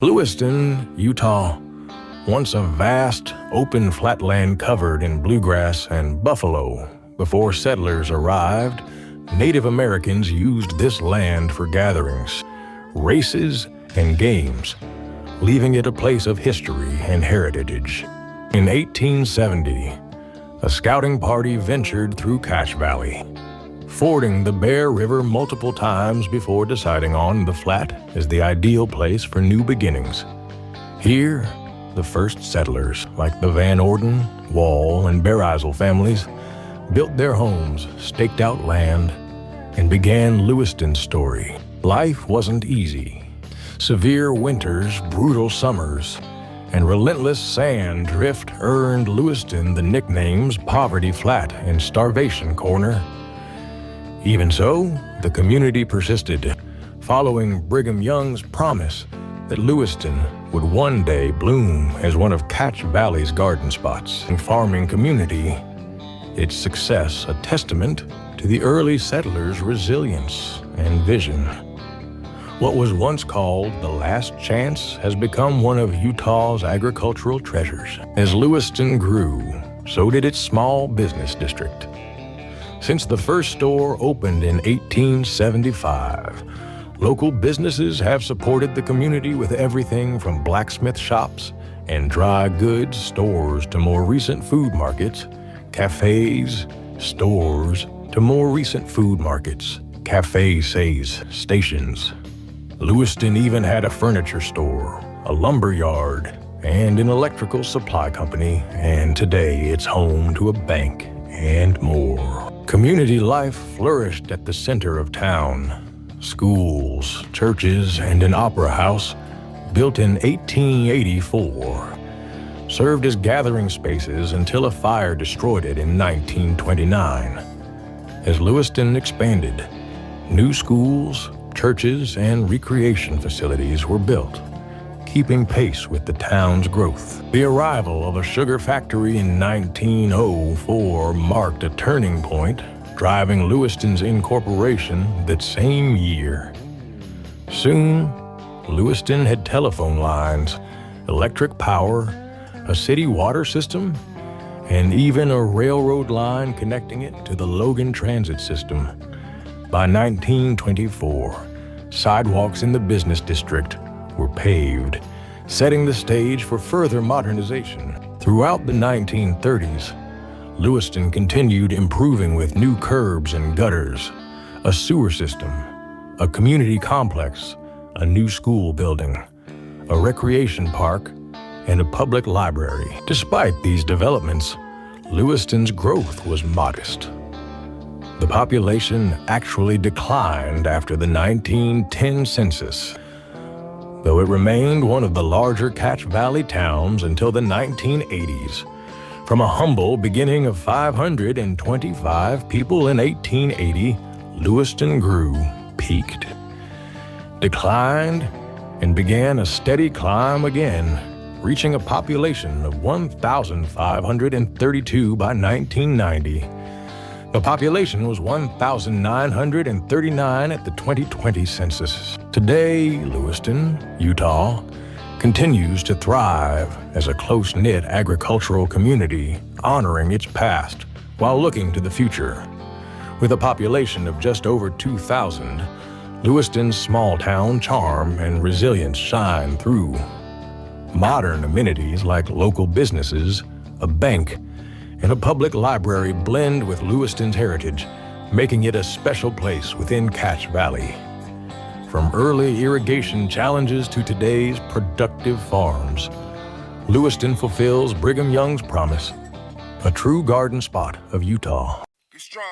Lewiston, Utah, once a vast, open flatland covered in bluegrass and buffalo. Before settlers arrived, Native Americans used this land for gatherings, races, and games, leaving it a place of history and heritage. In 1870, a scouting party ventured through Cache Valley, fording the Bear River multiple times before deciding on the Flat as the ideal place for new beginnings. Here, the first settlers, like the Van Orden, Wall, and Bearisle families, built their homes, staked out land, and began Lewiston's story. Life wasn't easy. Severe winters, brutal summers, and relentless sand drift earned Lewiston the nicknames Poverty Flat and Starvation Corner. Even so, the community persisted, following Brigham Young's promise that Lewiston would one day bloom as one of Cache Valley's garden spots and farming community. Its success a testament to the early settlers' resilience and vision. What was once called the Last Chance has become one of Utah's agricultural treasures. As Lewiston grew, so did its small business district. Since the first store opened in 1875, local businesses have supported the community with everything from blacksmith shops and dry goods stores to more recent food markets, cafes, stores to more recent food markets, cafes, stations. Lewiston even had a furniture store, a lumber yard, and an electrical supply company, and today it's home to a bank and more. Community life flourished at the center of town. Schools, churches, and an opera house, built in 1884, served as gathering spaces until a fire destroyed it in 1929. As Lewiston expanded, new schools, churches, and recreation facilities were built, keeping pace with the town's growth. The arrival of a sugar factory in 1904 marked a turning point, driving Lewiston's incorporation that same year. Soon, Lewiston had telephone lines, electric power, a city water system, and even a railroad line connecting it to the Logan Transit System. By 1924, sidewalks in the business district were paved, setting the stage for further modernization. Throughout the 1930s, Lewiston continued improving with new curbs and gutters, a sewer system, a community complex, a new school building, a recreation park, and a public library. Despite these developments, Lewiston's growth was modest. The population actually declined after the 1910 census, though it remained one of the larger Cache Valley towns until the 1980s. From a humble beginning of 525 people in 1880, Lewiston grew, peaked, declined, and began a steady climb again, reaching a population of 1,532 by 1990. The population was 1,939 at the 2020 census. Today, Lewiston, Utah, continues to thrive as a close-knit agricultural community, honoring its past while looking to the future. With a population of just over 2,000, Lewiston's small-town charm and resilience shine through. Modern amenities like local businesses, a bank, and a public library blend with Lewiston's heritage, making it a special place within Cache Valley. From early irrigation challenges to today's productive farms, Lewiston fulfills Brigham Young's promise, a true garden spot of Utah. Be strong.